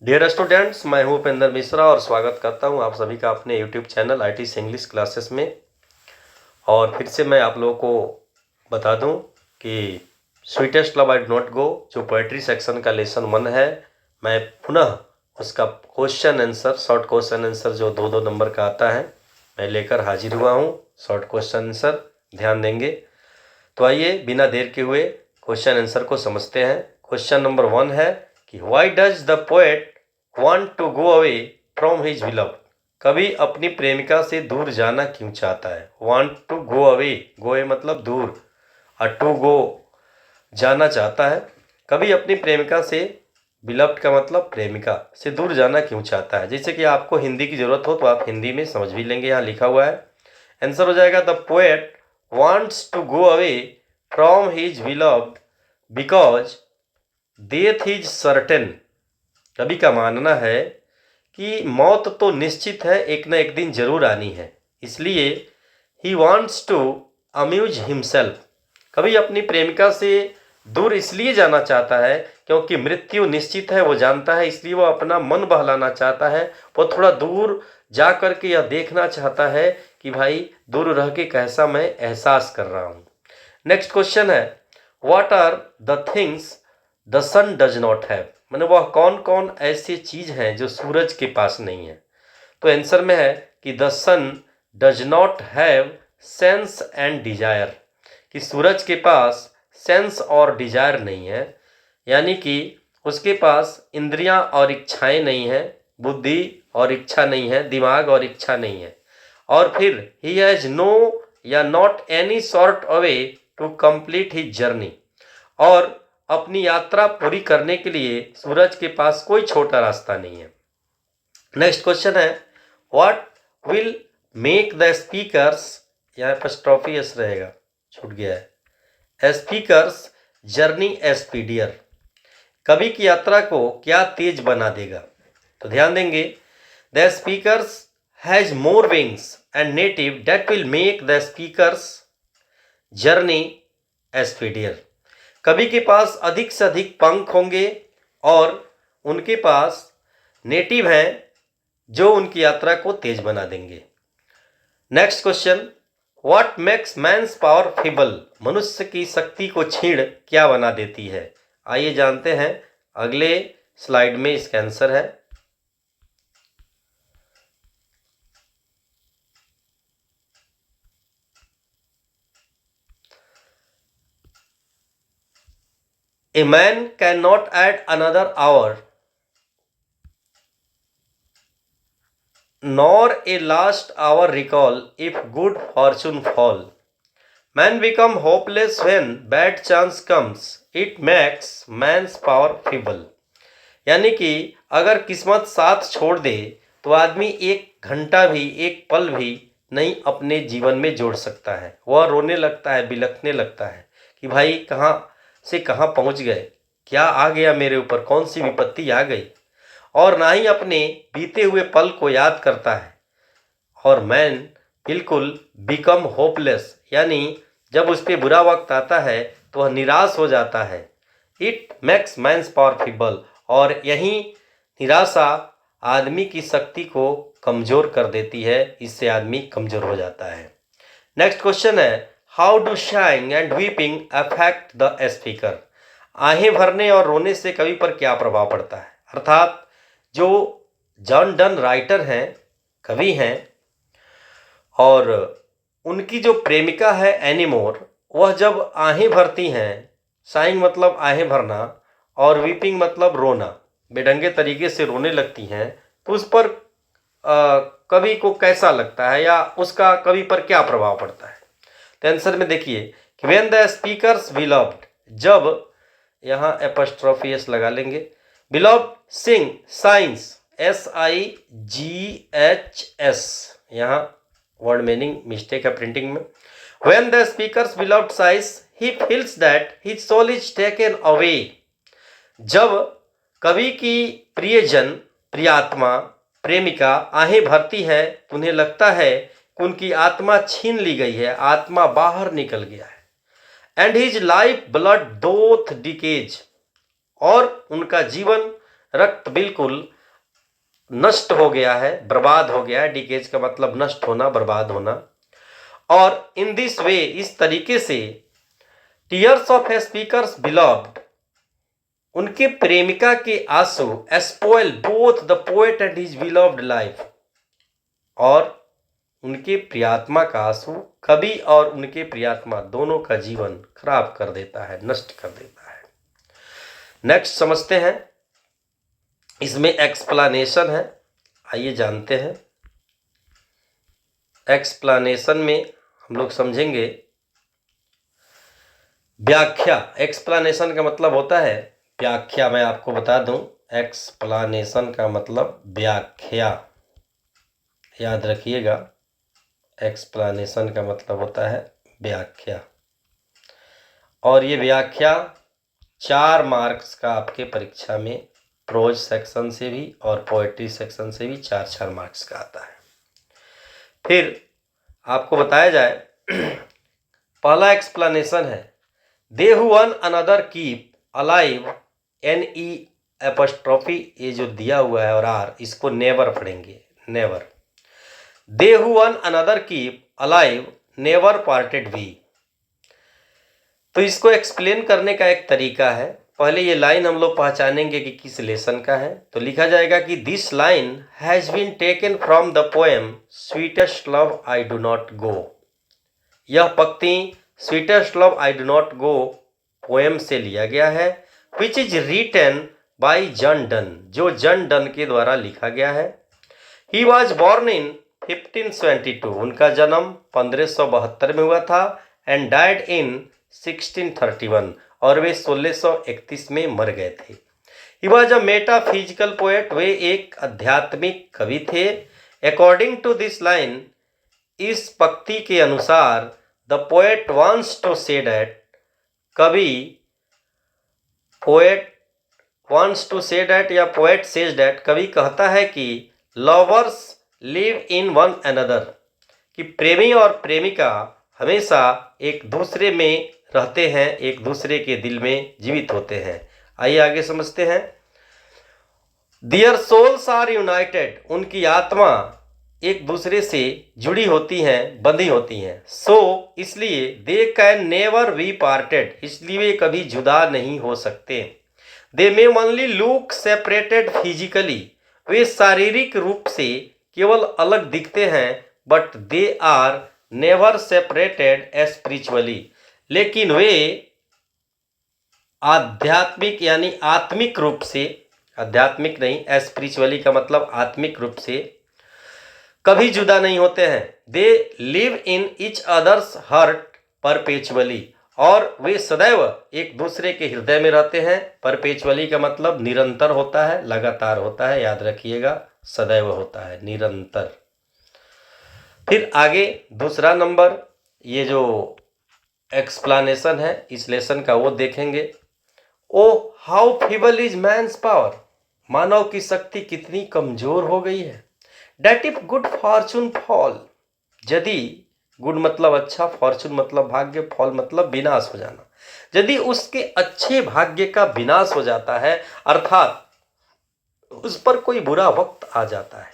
Dear students, मैं हूं उपेंद्र मिश्रा और स्वागत करता हूं आप सभी का अपने YouTube channel I T English classes में। और फिर से मैं आप लोगों को बता दूं कि sweetest love I do not गो जो पोएट्री सेक्शन का लेसन 1 है, मैं पुनः उसका question answer, short question answer जो 2-2 नंबर का आता है, मैं लेकर हाजिर हुआ हूं। शॉर्ट क्वेश्चन आंसर ध्यान देंगे। तो आइए बिना देर के हुए क्वेश्चन आंसर को समझते हैं। क्वेश्चन नंबर 1 है कि why does the poet want to go away from his beloved. कवि अपनी प्रेमिका से दूर जाना क्यों चाहता है? वांट टू गो अवे, गोए मतलब दूर, और टू गो जाना चाहता है। कवि अपनी प्रेमिका से, बिलव्ड का मतलब प्रेमिका, से दूर जाना क्यों चाहता है? जैसे कि आपको हिंदी की जरूरत हो तो आप हिंदी में समझ भी लेंगे, यहाँ लिखा हुआ है। आंसर हो जाएगा the poet wants to go away from his beloved because death is certain। कवि का मानना है कि मौत तो निश्चित है, एक न एक दिन जरूर आनी है, इसलिए he wants to amuse himself। कवि अपनी प्रेमिका से दूर इसलिए जाना चाहता है क्योंकि मृत्यु निश्चित है, वो जानता है, इसलिए वो अपना मन बहलाना चाहता है। वो थोड़ा दूर जा करके यह देखना चाहता है कि भाई दूर रह के कैसा मैं एहसास कर रहा हूँ। नेक्स्ट क्वेश्चन है what are the things the sun does not have. मैंने वह कौन कौन ऐसी चीज हैं जो सूरज के पास नहीं है? तो आंसर में है कि the sun does not have sense and desire, कि सूरज के पास सेंस और डिजायर नहीं है, यानी कि उसके पास इंद्रियां और इच्छाएं नहीं है, बुद्धि और इच्छा नहीं है, दिमाग और इच्छा नहीं है। और फिर ही हैज नो या not any sort away to complete his journey, और अपनी यात्रा पूरी करने के लिए सूरज के पास कोई छोटा रास्ता नहीं है। नेक्स्ट क्वेश्चन है what will make the speakers, यहाँ एपॉस्ट्रोफी एस रहेगा, छूट गया है, स्पीकर्स जर्नी स्पीडियर। कवि की यात्रा को क्या तेज बना देगा? तो ध्यान देंगे, the speakers has more wings and native that will make the speakers journey speedier. कवि के पास अधिक से अधिक पंख होंगे और उनके पास नेटिव हैं जो उनकी यात्रा को तेज बना देंगे। Next question what makes man's power feeble. मनुष्य की शक्ति को छीण क्या बना देती है? आइए जानते हैं, अगले स्लाइड में इसका आंसर है। A man cannot add another hour, nor a last hour recall if good fortune fall. Man become hopeless when bad chance comes. It makes man's power feeble। यानी कि अगर किस्मत साथ छोड़ दे तो आदमी एक घंटा भी, एक पल भी नहीं अपने जीवन में जोड़ सकता है। वह रोने लगता है, बिलखने लगता है कि भाई कहाँ से कहाँ पहुँच गए, क्या आ गया मेरे ऊपर, कौन सी विपत्ति आ गई, और ना ही अपने बीते हुए पल को याद करता है। और मैन बिल्कुल बिकम होपलेस, यानी जब उस पर बुरा वक्त आता है तो वह निराश हो जाता है। It makes man's power feeble, और यही निराशा आदमी की शक्ति को कमजोर कर देती है, इससे आदमी कमजोर हो जाता है। नेक्स्ट क्वेश्चन है how do sharing and weeping affect the speaker. आहें भरने और रोने से कवि पर क्या प्रभाव पड़ता है? अर्थात जो जॉन डन राइटर हैं, कवि हैं, और उनकी जो प्रेमिका है एनीमोर, वह जब आहें भरती हैं, साइंग मतलब आहें भरना और वीपिंग मतलब रोना, बेढंगे तरीके से रोने लगती हैं, तो उस पर कवि को कैसा लगता है या उसका कवि पर क्या प्रभाव पड़ता है? तो आंसर में देखिए कि व्हेन द स्पीकर्स बिलव्ड, जब, यहाँ एपॉस्ट्रोफी एस लगा लेंगे, बिलव्ड सिंग साइंस SIGHS, यहाँ वर्ड मीनिंग मिस्टेक है प्रिंटिंग में। When the speaker's beloved sighs, he feels that his soul is taken away। जब कवि की प्रियजन, प्रियात्मा, प्रेमिका आहें भरती है तो उन्हें लगता है कि उनकी आत्मा छीन ली गई है, आत्मा बाहर निकल गया है। And his life blood doth decays, और उनका जीवन रक्त बिल्कुल नष्ट हो गया है, बर्बाद हो गया है। डिकेज का मतलब नष्ट होना, बर्बाद होना। और इन दिस वे, इस तरीके से, tears of A speakers beloved, उनके प्रेमिका के आंसू, spoil both the poet and his beloved life, और उनके प्रियात्मा का आंसू कवि और उनके प्रियात्मा दोनों का जीवन खराब कर देता है, नष्ट कर देता है। नेक्स्ट समझते हैं, इसमें एक्सप्लेनेशन है, आइए जानते हैं। एक्सप्लेनेशन में हम लोग समझेंगे व्याख्या। एक्सप्लेनेशन का मतलब होता है व्याख्या। मैं आपको बता दूं, एक्सप्लेनेशन का मतलब व्याख्या, याद रखिएगा। एक्सप्लेनेशन का मतलब होता है व्याख्या, और ये व्याख्या 4 मार्क्स का आपके परीक्षा में प्रोज सेक्शन से भी और पोएट्री सेक्शन से भी 4-4 मार्क्स का आता है। फिर आपको बताया जाए, पहला एक्सप्लेनेशन है, they who one another keep alive, NE', ये जो दिया हुआ है और आर, इसको नेवर पढ़ेंगे, never. They who one another keep alive never parted we. तो इसको एक्सप्लेन करने का एक तरीका है। पहले ये लाइन हम लोग पहचानेंगे कि किस लेसन का है। तो लिखा जाएगा कि this line has been taken from the poem sweetest love I do not go. यह पंक्ति sweetest love I do not go poem से लिया गया है, which is written by John Donne, जो जॉन डन के द्वारा लिखा गया है। ही वॉज बॉर्न इन 1572, उनका जन्म 1572 में हुआ था, एंड डाइड इन 1631, और वे 1631 में मर गए थे। He was a metaphysical poet, वे एक आध्यात्मिक कवि थे। अकॉर्डिंग टू दिस लाइन, इस पंक्ति के अनुसार, the poet wants to say that, कवि, poet wants to say that या पोएट सेज दैट, कवि कहता है कि lovers live in one another, कि प्रेमी और प्रेमिका हमेशा एक दूसरे में रहते हैं, एक दूसरे के दिल में जीवित होते हैं। आइए आगे समझते हैं। दियर सोल्स आर यूनाइटेड, उनकी आत्मा एक दूसरे से जुड़ी होती हैं, बंधी होती हैं। सो इसलिए they can never be parted, इसलिए वे कभी जुदा नहीं हो सकते। They may only look separated physically, वे शारीरिक रूप से केवल अलग दिखते हैं, but they are never separated spiritually, लेकिन वे आध्यात्मिक यानी आत्मिक रूप से, आध्यात्मिक नहीं, स्पिरिचुअली का मतलब आत्मिक रूप से कभी जुदा नहीं होते हैं। They live in each others heart perpetually, और वे सदैव एक दूसरे के हृदय में रहते हैं। परपेचुअली का मतलब निरंतर होता है, लगातार होता है, याद रखिएगा, सदैव होता है, निरंतर। फिर आगे दूसरा नंबर, ये जो एक्सप्लेनेशन है इस लेसन का, वो देखेंगे। O how feeble is man's power, मानव की शक्ति कितनी कमजोर हो गई है। That if good fortune fall, यदि गुड मतलब अच्छा, फॉर्चून मतलब भाग्य, फॉल मतलब विनाश हो जाना, यदि उसके अच्छे भाग्य का विनाश हो जाता है, अर्थात उस पर कोई बुरा वक्त आ जाता है,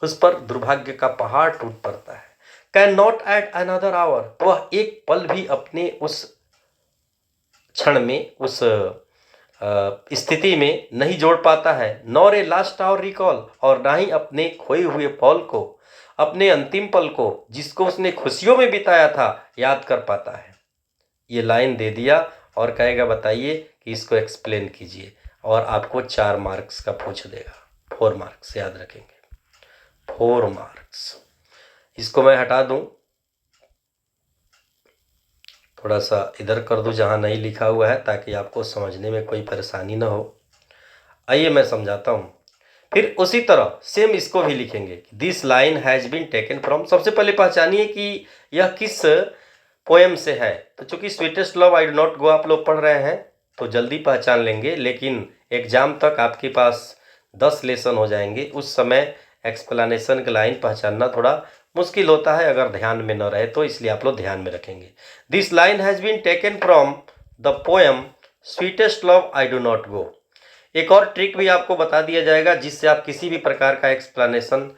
उस पर दुर्भाग्य का पहाड़ टूट पड़ता है, can not at another our, वह एक पल भी अपने उस क्षण में, उस स्थिति में नहीं जोड़ पाता है। Nor a last hour recall, और ना ही अपने खोए हुए पल को, अपने अंतिम पल को जिसको उसने खुशियों में बिताया था, याद कर पाता है। ये लाइन दे दिया और कहेगा बताइए कि इसको एक्सप्लेन कीजिए, और आपको 4 मार्क्स का पूछ देगा, 4 मार्क्स याद रखेंगे, 4 मार्क्स। इसको मैं हटा दूं, थोड़ा सा इधर कर दूं जहां नहीं लिखा हुआ है, ताकि आपको समझने में कोई परेशानी ना हो। आइए मैं समझाता हूं। फिर उसी तरह सेम इसको भी लिखेंगे, this line has been taken from. सबसे पहले पहचानिए कि यह किस पोएम से है। तो चूंकि sweetest love I do not गो आप लोग पढ़ रहे हैं तो जल्दी पहचान लेंगे, लेकिन एग्जाम तक आपके पास 10 लेसन हो जाएंगे, उस समय एक्सप्लेनेशन की लाइन पहचानना थोड़ा मुश्किल होता है अगर ध्यान में न रहे तो, इसलिए आप लोग ध्यान में रखेंगे। This line has been taken from the poem sweetest love I do not go. एक और ट्रिक भी आपको बता दिया जाएगा जिससे आप किसी भी प्रकार का एक्सप्लेनेशन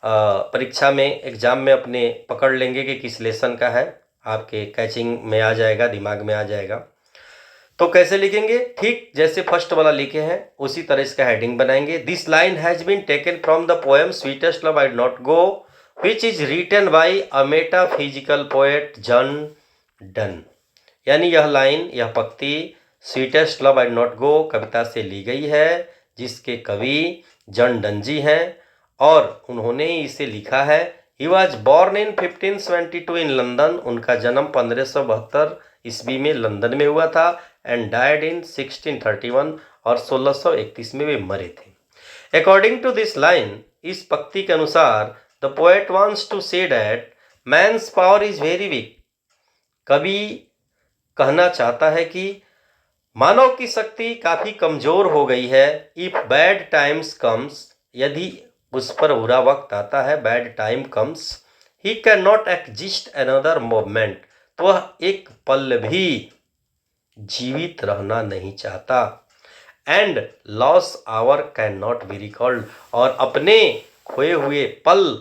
परीक्षा में एग्जाम में अपने पकड़ लेंगे कि किस लेसन का है, आपके कैचिंग में आ जाएगा, दिमाग में आ जाएगा। तो कैसे लिखेंगे? ठीक जैसे फर्स्ट वाला लिखे हैं उसी तरह इसका हेडिंग बनाएंगे। This line has been taken from the poem sweetest love I do not go which is written by a metaphysical poet John Donne. यानी यह लाइन, यह पंक्ति sweetest love I do not go कविता से ली गई है जिसके कवि जॉन डन जी हैं और उन्होंने ही इसे लिखा है। He was born in 1572 in London. उनका जन्म 1572 ईस्वी में लंदन में हुआ था एंड डायड इन 1631 और 1631 में वे मरे थे। अकॉर्डिंग टू दिस लाइन, इस पंक्ति के अनुसार the poet wants to say that man's power is very weak. कवि कहना चाहता है कि मानव की शक्ति काफी कमजोर हो गई है। इफ बैड टाइम्स कम्स, यदि उस पर बुरा वक्त आता है, bad time comes, he can not exist another moment, तो वह एक पल भी जीवित रहना नहीं चाहता। And loss hour can not be recalled, और अपने खोए हुए पल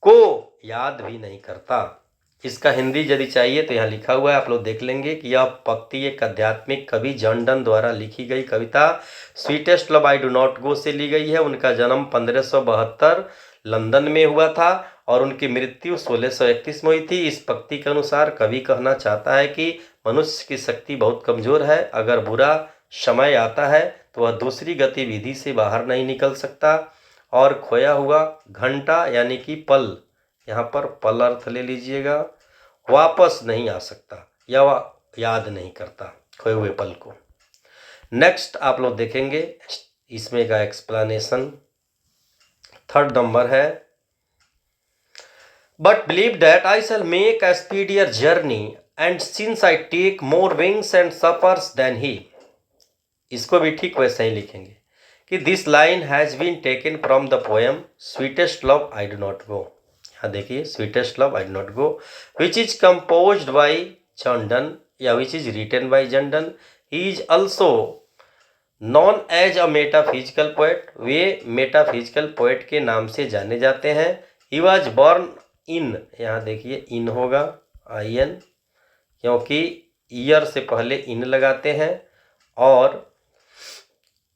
को याद भी नहीं करता। इसका हिंदी यदि चाहिए तो यहाँ लिखा हुआ है, आप लोग देख लेंगे कि यह पंक्ति एक आध्यात्मिक कवि जॉन डन द्वारा लिखी गई कविता sweetest love I do not go से ली गई है। उनका जन्म 1572 लंदन में हुआ था और उनकी मृत्यु 1631 में हुई थी। इस पंक्ति के अनुसार कवि कहना चाहता है कि मनुष्य की शक्ति बहुत कमजोर है। अगर बुरा समय आता है तो वह दूसरी गतिविधि से बाहर नहीं निकल सकता और खोया हुआ घंटा यानी कि पल, यहाँ पर पल अर्थ ले लीजिएगा, वापस नहीं आ सकता या वह याद नहीं करता खोए हुए पल को। नेक्स्ट आप लोग देखेंगे इसमें का एक्सप्लेनेशन। थर्ड नंबर है, but believe that I shell make a speedier journey and since I take more wings and suffers than he। इसको भी ठीक वैसे ही लिखेंगे कि this line has been taken from the poem sweetest love I do not go. यहाँ देखिए sweetest love I do not go which is composed by John Donne या which is written by John Donne. He is also known as a metaphysical poet, वे metaphysical poet के नाम से जाने जाते हैं। ही वॉज बॉर्न इन, यहाँ देखिए इन होगा IN, क्योंकि ईयर से पहले इन लगाते हैं और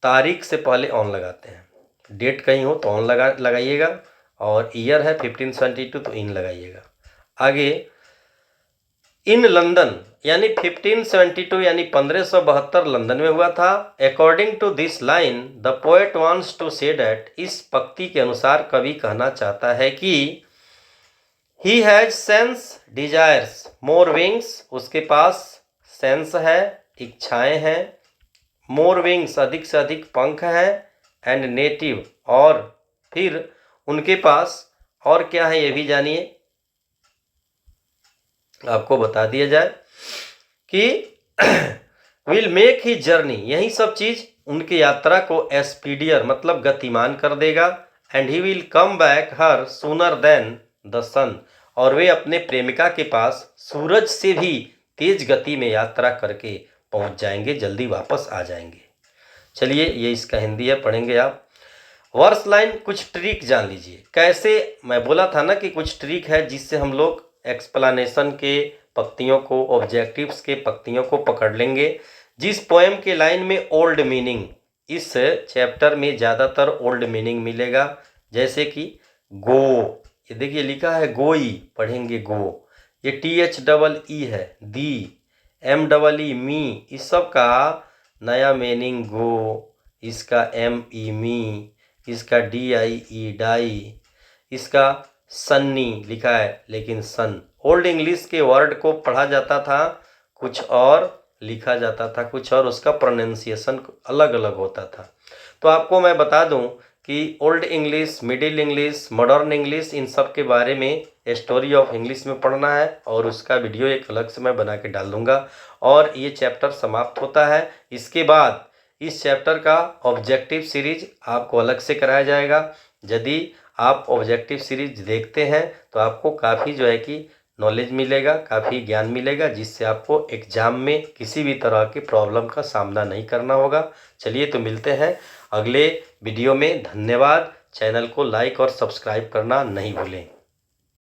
तारीख से पहले ऑन लगाते हैं। डेट कहीं हो तो ऑन लगाइएगा और ईयर है 1572 तो इन लगाइएगा। आगे इन लंदन यानी 1572 यानी 1572 लंदन में हुआ था। According to this line the poet wants to say that, इस पंक्ति के अनुसार कवि कहना चाहता है कि he has sense desires more wings, उसके पास सेंस है, इच्छाएं हैं, मोर विंग्स अधिक से अधिक पंख है, एंड नेटिव, और फिर उनके पास और क्या है ये भी जानिए, आपको बता दिया जाए कि विल मेक ही जर्नी, यही सब चीज उनकी यात्रा को एस्पीडियर मतलब गतिमान कर देगा। And he will come back her sooner than the sun, और वे अपने प्रेमिका के पास सूरज से भी तेज गति में यात्रा करके पहुंच जाएंगे, जल्दी वापस आ जाएंगे। चलिए ये इसका हिंदी है, पढ़ेंगे आप। वर्स लाइन कुछ ट्रिक जान लीजिए कैसे, मैं बोला था ना कि कुछ ट्रिक है जिससे हम लोग एक्सप्लेनेशन के पंक्तियों को, ऑब्जेक्टिव्स के पंक्तियों को पकड़ लेंगे। जिस पोएम के लाइन में ओल्ड मीनिंग, इस चैप्टर में ज़्यादातर ओल्ड मीनिंग मिलेगा, जैसे कि गो, ये देखिए लिखा है गोई, पढ़ेंगे गो। ये THEE है, दी, MEE मी, इस सब का नया मीनिंग गो, इसका ME मी, इसका DIE डाई, इसका सन्नी लिखा है लेकिन सन। ओल्ड इंग्लिश के वर्ड को पढ़ा जाता था कुछ और, लिखा जाता था कुछ और, उसका प्रोनाउंसिएशन अलग अलग होता था। तो आपको मैं बता दूं कि old English, middle English, modern English, इन सब के बारे में स्टोरी ऑफ इंग्लिश में पढ़ना है और उसका वीडियो एक अलग से मैं बना के डाल दूंगा और ये चैप्टर समाप्त होता है। इसके बाद इस चैप्टर का ऑब्जेक्टिव सीरीज आपको अलग से कराया जाएगा। यदि आप ऑब्जेक्टिव सीरीज देखते हैं तो आपको काफ़ी जो है कि नॉलेज मिलेगा, काफ़ी ज्ञान मिलेगा, जिससे आपको एग्ज़ाम में किसी भी तरह की प्रॉब्लम का सामना नहीं करना होगा। चलिए तो मिलते हैं अगले वीडियो में। धन्यवाद। चैनल को लाइक और सब्सक्राइब करना नहीं भूलें।